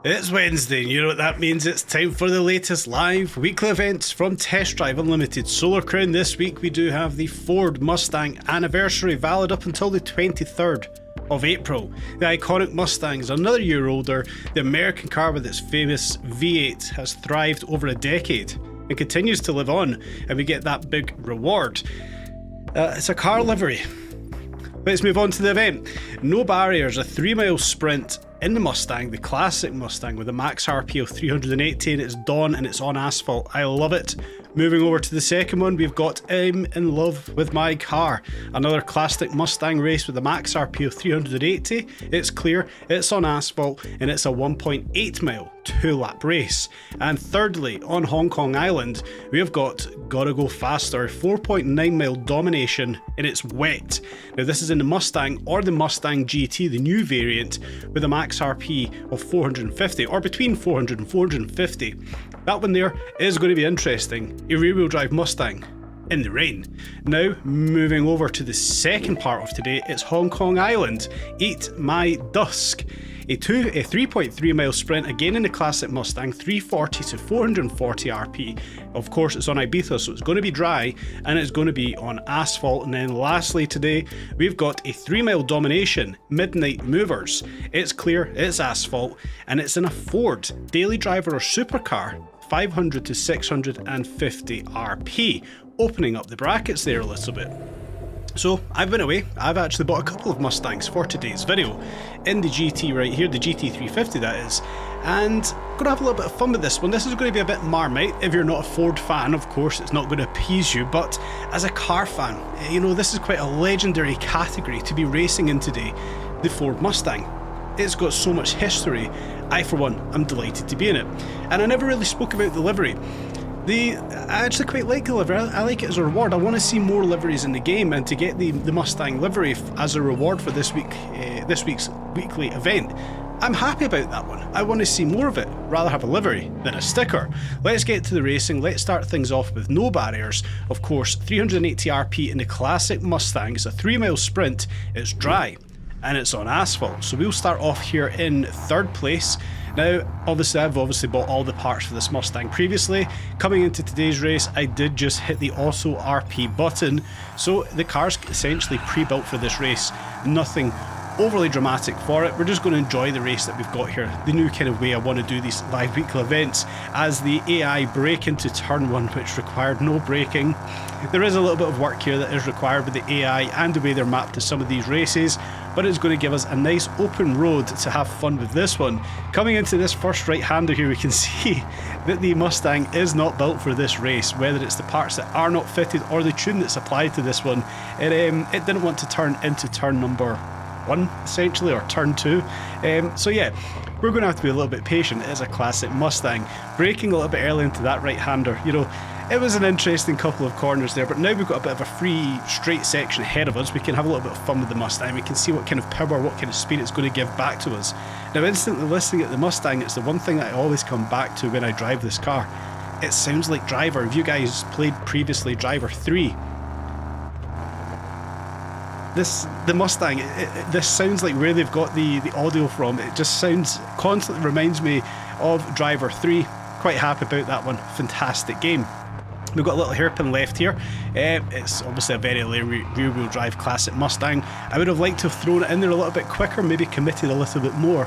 It's Wednesday, and you know what that means. It's time for the latest live weekly events from Test Drive Unlimited Solar Crown. This week we do have the Ford Mustang anniversary, valid up until the 23rd of April. The iconic Mustang is another year older. The American car with its famous V8 has thrived over a decade and continues to live on, and we get that big reward. It's a car livery. Let's move on to the event. No barriers, a 3-mile sprint in the Mustang, the classic Mustang with a max RP of 380, and it's dawn and it's on asphalt. I love it. Moving over to the second one, we've got I'm in love with my car. Another classic Mustang race with a max RP of 380. It's clear, it's on asphalt, and it's a 1.8 mile 2-lap race. And thirdly, on Hong Kong Island, we have got Gotta Go Faster, 4.9 mile domination, and it's wet. Now this is in the Mustang or the Mustang GT, the new variant, with a max RP of 450, or between 400 and 450. That one there is going to be interesting. A rear-wheel drive Mustang in the rain. Now, moving over to the second part of today, it's Hong Kong Island. Eat My Dusk. A 3.3 mile sprint, again in the classic Mustang, 340 to 440 RP. Of course, it's on Ibiza, so it's going to be dry, and it's going to be on asphalt. And then lastly today, we've got a 3-mile domination, Midnight Movers. It's clear, it's asphalt, and it's in a Ford daily driver or supercar, 500 to 650 RP, opening up the brackets there a little bit. So I've been away. I've actually bought a couple of Mustangs for today's video, in the GT right here, the GT350 that is, and I'm gonna have a little bit of fun with this one. This is going to be a bit Marmite. If you're not a Ford fan, of course it's not going to appease you, but as a car fan, you know, this is quite a legendary category to be racing in today, the Ford Mustang. It's got so much history. I, for one, am delighted to be in it. And I never really spoke about the livery. I actually quite like the livery. I like it as a reward. I want to see more liveries in the game, and to get the Mustang livery as a reward for this week's weekly event, I'm happy about that one. I want to see more of it. Rather have a livery than a sticker. Let's get to the racing. Let's start things off with no barriers. Of course, 380 RP in the classic Mustang. It's a 3-mile sprint. It's dry, and it's on asphalt. So we'll start off here in third place. Now, I've bought all the parts for this Mustang previously. Coming into today's race, I did just hit the auto RP button. So the car's essentially pre-built for this race. Nothing overly dramatic for it. We're just going to enjoy the race that we've got here. The new kind of way I want to do these live weekly events, as the AI brake into turn 1, which required no braking. There is a little bit of work here that is required with the AI and the way they're mapped to some of these races, but it's going to give us a nice open road to have fun with this one. Coming into this first right-hander here, we can see that the Mustang is not built for this race, whether it's the parts that are not fitted or the tune that's applied to this one. It didn't want to turn into turn number 1, essentially, or turn 2. So yeah, we're going to have to be a little bit patient. It is a classic Mustang. Braking a little bit early into that right-hander, you know, it was an interesting couple of corners there, but now we've got a bit of a free straight section ahead of us. We can have a little bit of fun with the Mustang. We can see what kind of power, what kind of speed it's going to give back to us. Now, instantly listening at the Mustang, it's the one thing that I always come back to when I drive this car. It sounds like Driver. If you guys played previously Driver 3, the Mustang, this sounds like where they've got the audio from. It just constantly reminds me of Driver 3. Quite happy about that one. Fantastic game. We've got a little hairpin left here. It's obviously a very rear-wheel drive classic Mustang. I would have liked to have thrown it in there a little bit quicker, maybe committed a little bit more.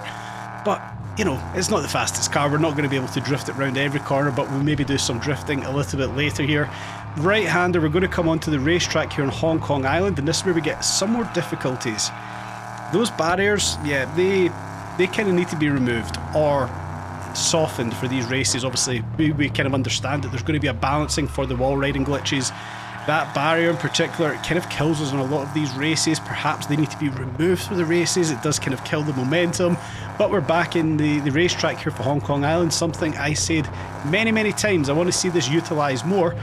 But, you know, it's not the fastest car. We're not going to be able to drift it around every corner, but we'll maybe do some drifting a little bit later here. Right-hander, we're going to come onto the racetrack here on Hong Kong Island, and this is where we get some more difficulties. Those barriers, yeah, they kind of need to be removed or softened for these races. Obviously, we kind of understand that there's going to be a balancing for the wall riding glitches. That barrier in particular, it kind of kills us in a lot of these races. Perhaps they need to be removed for the races. It does kind of kill the momentum. But we're back in the racetrack here for Hong Kong Island, something I said many times. I want to see this utilised more.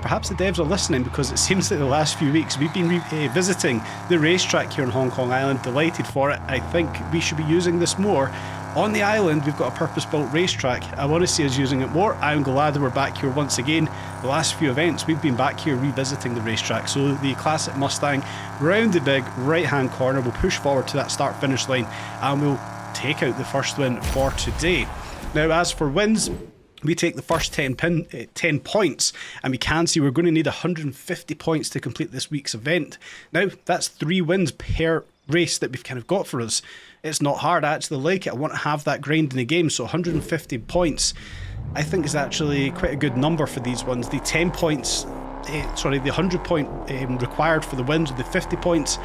Perhaps the devs are listening, because it seems that the last few weeks we've been visiting the racetrack here in Hong Kong Island. Delighted for it. I think we should be using this more. On the island, we've got a purpose-built racetrack. I want to see us using it more. I'm glad that we're back here once again. The last few events, we've been back here revisiting the racetrack. So the classic Mustang, round the big right-hand corner, we'll push forward to that start-finish line, and we'll take out the first win for today. Now, as for wins, we take the first 10 points, and we can see we're going to need 150 points to complete this week's event. Now, that's 3 wins per race that we've kind of got for us. It's not hard. I actually like it. I want to have that grind in the game, so 150 points I think is actually quite a good number for these ones. The 10 points, the 100 point required for the wins with the 50 points.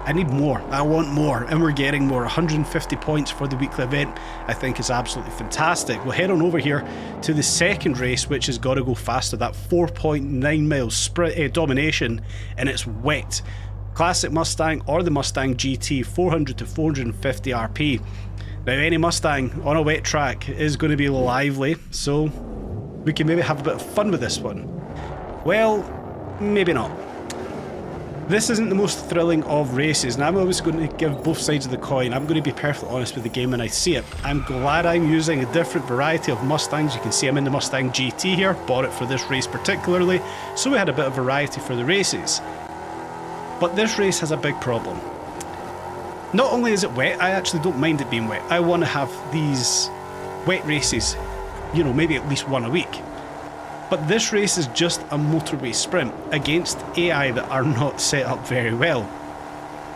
I need more. I want more, and we're getting more. 150 points for the weekly event I think is absolutely fantastic. We'll head on over here to the second race, which has got to go faster. That 4.9 miles sprint domination, and it's wet. Classic Mustang or the Mustang GT, 400 to 450 RP. Now, any Mustang on a wet track is going to be lively, so we can maybe have a bit of fun with this one. Well, maybe not. This isn't the most thrilling of races, and I'm always going to give both sides of the coin. I'm going to be perfectly honest with the game when I see it. I'm glad I'm using a different variety of Mustangs. You can see I'm in the Mustang GT here, bought it for this race particularly, so we had a bit of variety for the races. But this race has a big problem. Not only is it wet, I actually don't mind it being wet. I want to have these wet races, you know, maybe at least one a week. But this race is just a motorway sprint against AI that are not set up very well.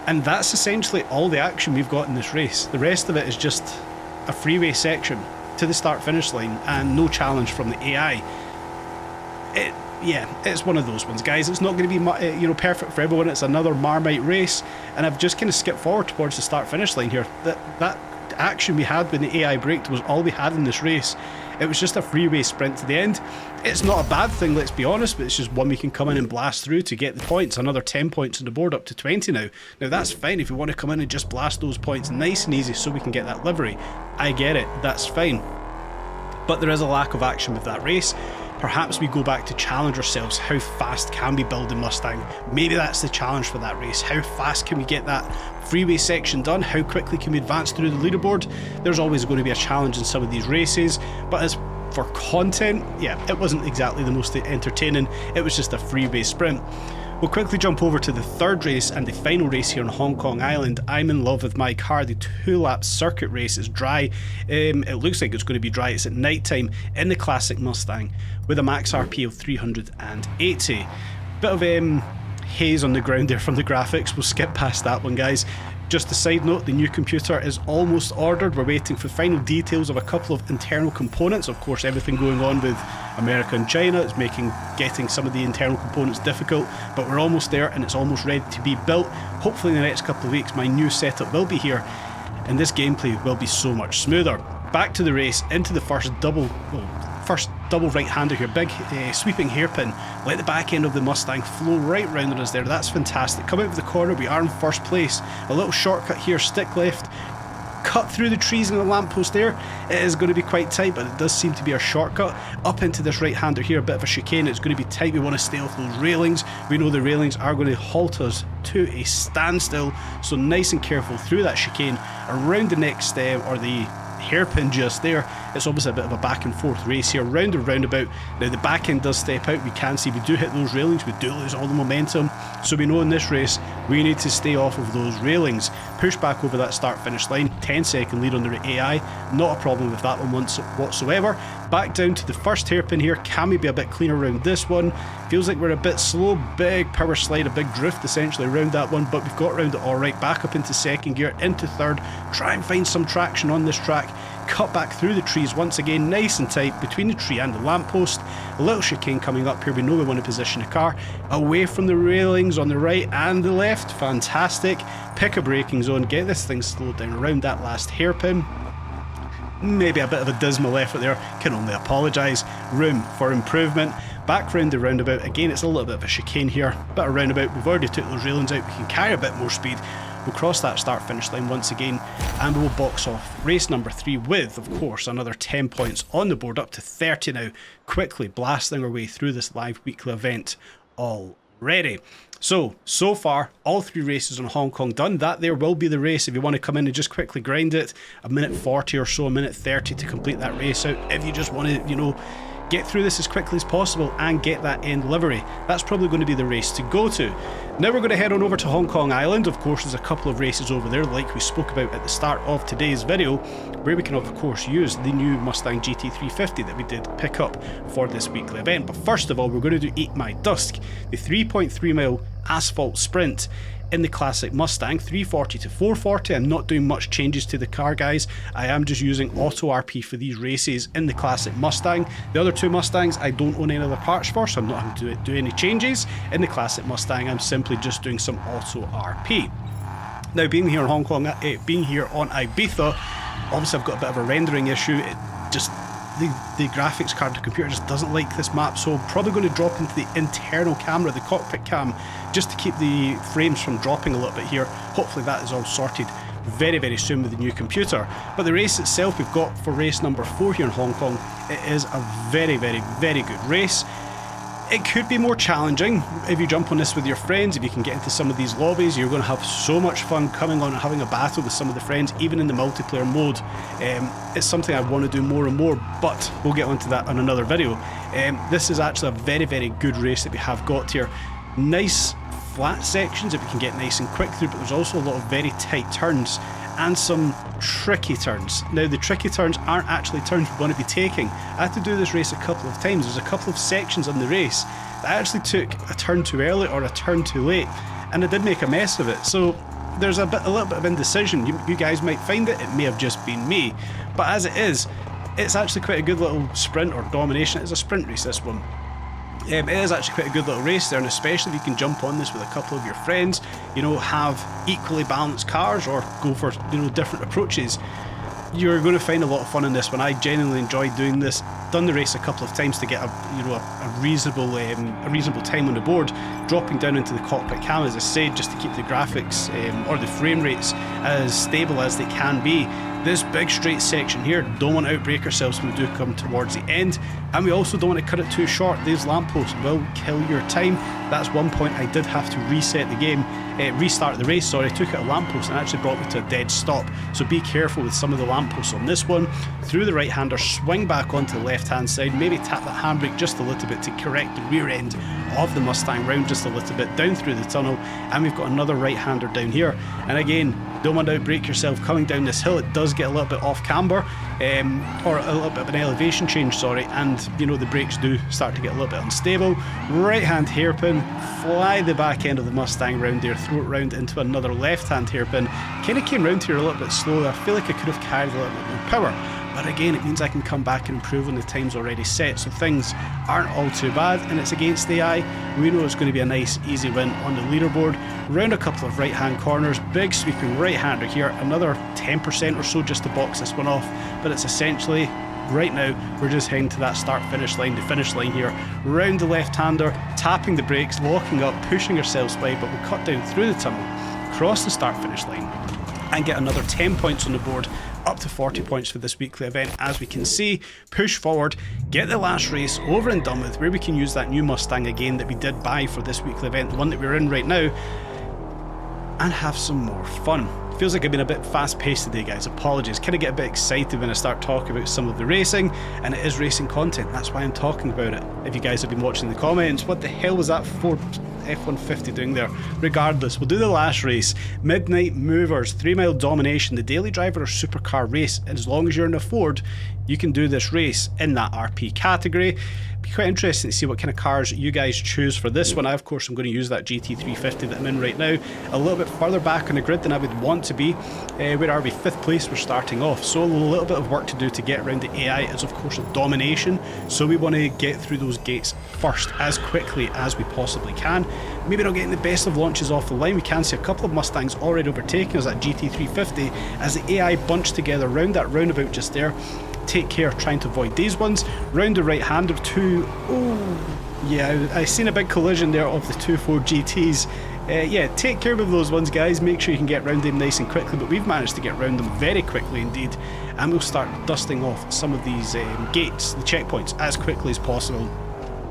And that's essentially all the action we've got in this race. The rest of it is just a freeway section to the start-finish line and no challenge from the AI. It's one of those ones, guys. It's not going to be perfect for everyone. It's another Marmite race, and I've just kind of skipped forward towards the start-finish line here. That action we had when the AI braked was all we had in this race. It was just a freeway sprint to the end. It's not a bad thing, let's be honest, but it's just one we can come in and blast through to get the points. Another 10 points on the board, up to 20 now. Now that's fine if you want to come in and just blast those points nice and easy so we can get that livery. I get it, that's fine. But there is a lack of action with that race. Perhaps we go back to challenge ourselves. How fast can we build a Mustang? Maybe that's the challenge for that race. How fast can we get that freeway section done? How quickly can we advance through the leaderboard? There's always going to be a challenge in some of these races, but as for content, it wasn't exactly the most entertaining. It was just a freeway sprint. We'll quickly jump over to the third race and the final race here on Hong Kong Island. I'm in love with my car. The 2-lap circuit race is dry. It looks like it's going to be dry. It's at night time in the classic Mustang with a max RP of 380. Bit of haze on the ground there from the graphics. We'll skip past that one, guys. Just a side note, the new computer is almost ordered. We're waiting for final details of a couple of internal components. Of course, everything going on with America and China is making getting some of the internal components difficult, but we're almost there and it's almost ready to be built. Hopefully in the next couple of weeks my new setup will be here and this gameplay will be so much smoother. Back to the race, into the first double right-hander here, big sweeping hairpin. Let the back end of the Mustang flow right round on us there. That's fantastic. Come out of the corner, we are in first place. A little shortcut here, stick left, cut through the trees and the lamppost there. It is going to be quite tight, but it does seem to be a shortcut. Up into this right-hander here, a bit of a chicane. It's going to be tight. We want to stay off those railings. We know the railings are going to halt us to a standstill, so nice and careful through that chicane, around the next or the hairpin just there. It's obviously a bit of a back and forth race here, round and roundabout. Now the back end does step out. We can see we do hit those railings, we do lose all the momentum, so we know in this race we need to stay off of those railings. Push back over that start finish line, 10-second lead on the AI, not a problem with that one whatsoever. Back down to the first hairpin here. Can we be a bit cleaner around this one? Feels like we're a bit slow. Big power slide, a big drift essentially around that one, but we've got around it alright. Back up into second gear, into third, try and find some traction on this track. Cut back through the trees once again, nice and tight between the tree and the lamppost. A little chicane coming up here. We know we want to position the car away from the railings on the right and the left. Fantastic. Pick a braking zone, get this thing slowed down around that last hairpin. Maybe a bit of a dismal effort there, can only apologise. Room for improvement. Back round the roundabout, again it's a little bit of a chicane here, bit of roundabout, we've already took those railings out, we can carry a bit more speed. We'll cross that start finish line once again and we'll box off race number 3 with, of course, another 10 points on the board, up to 30 now, quickly blasting our way through this live weekly event already. So far, all 3 races on Hong Kong done. That there will be the race if you want to come in and just quickly grind it. A minute 40 or so, a minute 30 to complete that race out. If you just want to, get through this as quickly as possible and get that end livery. That's probably going to be the race to go to. Now we're going to head on over to Hong Kong Island. Of course, there's a couple of races over there like we spoke about at the start of today's video, where we can of course use the new Mustang GT350 that we did pick up for this weekly event. But first of all, we're going to do Eat My Dusk, the 3.3 mile asphalt sprint in the classic Mustang, 340 to 440. I'm not doing much changes to the car, guys. I am just using auto RP for these races in the classic Mustang. The other two Mustangs I don't own any other parts for, so I'm not having to do any changes. In the classic Mustang, I'm simply just doing some auto RP. Now, being here in Hong Kong, being here on Ibiza, obviously I've got a bit of a rendering issue. It just the graphics card, the computer just doesn't like this map, so I'm probably going to drop into the internal camera, the cockpit cam, just to keep the frames from dropping a little bit here. Hopefully that is all sorted very, very soon with the new computer. But the race itself we've got for race number 4 here in Hong Kong, it is a very, very, very good race. It could be more challenging if you jump on this with your friends. If you can get into some of these lobbies, you're going to have so much fun coming on and having a battle with some of the friends, even in the multiplayer mode. It's something I want to do more and more, but we'll get onto that on another video. This is actually a very, very good race that we have got here. Nice flat sections that we can get nice and quick through, but there's also a lot of very tight turns and some tricky turns. Now, the tricky turns aren't actually turns we want to be taking. I had to do this race a couple of times. There's a couple of sections on the race that I actually took a turn too early or a turn too late, and I did make a mess of it. So there's a little bit of indecision. You guys might find it may have just been me, but as it is, it's actually quite a good little sprint or domination. It's a sprint race, this one. It is actually quite a good little race there, and especially if you can jump on this with a couple of your friends, you know, have equally balanced cars or go for, you know, different approaches. You're going to find a lot of fun in this one. I genuinely enjoyed doing this. Done the race a couple of times to get a reasonable time on the board. Dropping down into the cockpit cam, as I said, just to keep the graphics or the frame rates as stable as they can be. This big straight section here, don't want to outbrake ourselves when we do come towards the end, and we also don't want to cut it too short. These lampposts will kill your time. That's one point I did have to reset the game, restart the race, sorry. I took out a lamppost and actually brought me to a dead stop, so be careful with some of the lampposts on this one. Through the right hander, swing back onto the left hand side, maybe tap that handbrake just a little bit to correct the rear end of the Mustang round just a little bit down through the tunnel, and we've got another right hander down here. And again, don't want to outbrake yourself coming down this hill. It does get a little bit off camber, or a little bit of an elevation change, sorry, and you know the brakes do start to get a little bit unstable. Right hand hairpin, fly the back end of the Mustang round there, throw it round into another left hand hairpin. Kind of came round here a little bit slowly. I feel like I could have carried a little bit more power, but again, it means I can come back and improve on the times already set, so things aren't all too bad, and it's against AI. We know it's going to be a nice easy win on the leaderboard. Round a couple of right hand corners, big sweeping right hander here, another 10% or so just to box this one off, but it's essentially right now we're just heading to that start finish line, the finish line here. Round the left hander, tapping the brakes, locking up, pushing ourselves by, but we'll cut down through the tunnel, cross the start finish line, and get another 10 points on the board, up to 40 points for this weekly event. As we can see, push forward, get the last race over and done with, where we can use that new Mustang again that we did buy for this weekly event, the one that we're in right now, and have some more fun. Feels like I've been a bit fast paced today, guys. Apologies. Kind of get a bit excited when I start talking about some of the racing, and it is racing content. That's why I'm talking about it. If you guys have been watching the comments, what the hell was that Ford F-150 doing there? Regardless, we'll do the last race. Midnight Movers, 3 mile domination, the daily driver or supercar race. And as long as you're in a Ford, you can do this race in that RP category. Be quite interesting to see what kind of cars you guys choose for this one. I, of course, I'm going to use that GT350 that I'm in right now, a little bit further back on the grid than I would want to be. Where are we? 5th place we're starting off, so a little bit of work to do to get around the AI is, of course, a domination, so we want to get through those gates first as quickly as we possibly can. Maybe not getting the best of launches off the line. We can see a couple of Mustangs already overtaking us at GT350 as the AI bunch together around that roundabout just there. Take care trying to avoid these ones. Round the right hander too. Oh yeah, I seen a big collision there of the two Ford GTs. Yeah, take care of those ones, guys. Make sure you can get round them nice and quickly, but we've managed to get round them very quickly indeed, and we'll start dusting off some of these gates, the checkpoints, as quickly as possible.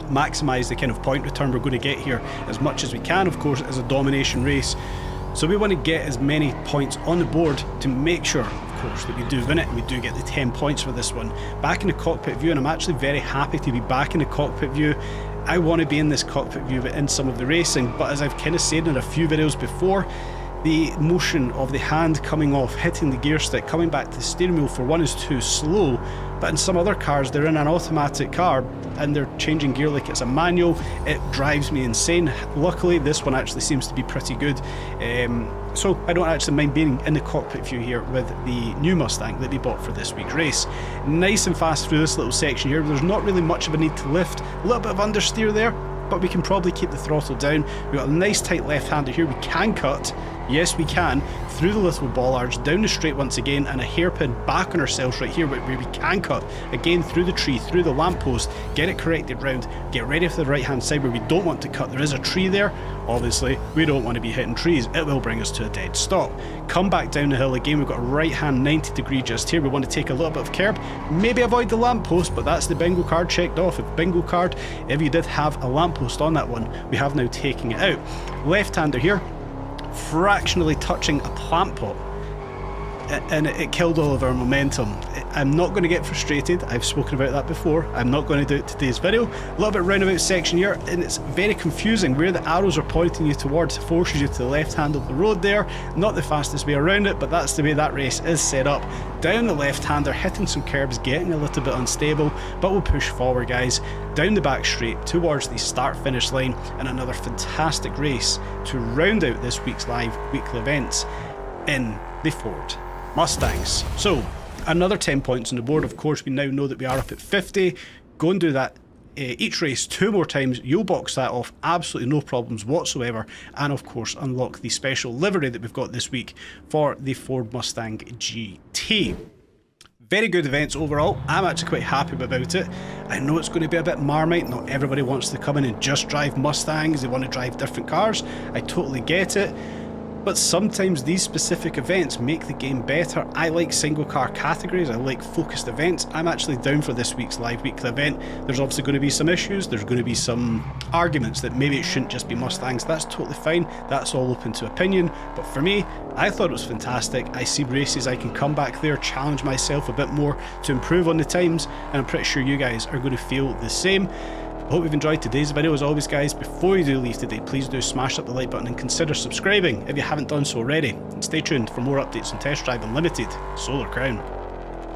Maximise the kind of point return we're going to get here as much as we can. Of course, as a domination race, so we want to get as many points on the board to make sure, of course, that we do win it and we do get the 10 points for this one. Back in the cockpit view, and I'm actually very happy to be back in the cockpit view. I want to be in this cockpit view in some of the racing, but as I've kind of said in a few videos before, the motion of the hand coming off, hitting the gear stick, coming back to the steering wheel for one is too slow, but in some other cars they're in an automatic car and they're changing gear like it's a manual. It drives me insane. Luckily this one actually seems to be pretty good, so I don't actually mind being in the cockpit view here with the new Mustang that we bought for this week's race. Nice and fast through this little section here. There's not really much of a need to lift, a little bit of understeer there, but we can probably keep the throttle down. We've got a nice tight left-hander here. We can cut, yes we can, through the little bollards, down the straight once again, and a hairpin back on ourselves right here where we can cut, again through the tree, through the lamppost, get it corrected round, get ready for the right-hand side where we don't want to cut. There is a tree there, obviously we don't want to be hitting trees, it will bring us to a dead stop. Come back down the hill again, we've got a right-hand 90-degree just here. We want to take a little bit of curb, maybe avoid the lamppost, but that's the bingo card checked off. Bingo card, if you did have a lamppost on that one, we have now taken it out. Left-hander here, fractionally touching a plant pot, and it killed all of our momentum. I'm not going to get frustrated, I've spoken about that before, I'm not going to do it today's video. A little bit roundabout section here, and it's very confusing where the arrows are pointing you towards, forces you to the left hand of the road there. Not the fastest way around it, but that's the way that race is set up. Down the left hander, hitting some curbs, getting a little bit unstable, but we'll push forward guys, down the back straight towards the start finish line, and another fantastic race to round out this week's live weekly events in the Ford Mustangs. So another 10 points on the board. Of course we now know that we are up at 50. Go and do that each race 2 more times, you'll box that off, absolutely no problems whatsoever, and of course unlock the special livery that we've got this week for the Ford Mustang GT. Very good events overall. I'm actually quite happy about it. I know it's going to be a bit Marmite, not everybody wants to come in and just drive Mustangs, they want to drive different cars, I totally get it. But sometimes these specific events make the game better. I like single car categories, I like focused events. I'm actually down for this week's live weekly event. There's obviously going to be some issues, there's going to be some arguments that maybe it shouldn't just be Mustangs. That's totally fine, that's all open to opinion. But for me, I thought it was fantastic. I see races I can come back there, challenge myself a bit more to improve on the times, and I'm pretty sure you guys are going to feel the same. I hope you've enjoyed today's video. As always guys, before you do leave today, please do smash up the like button and consider subscribing if you haven't done so already. And stay tuned for more updates on Test Drive Unlimited Solar Crown.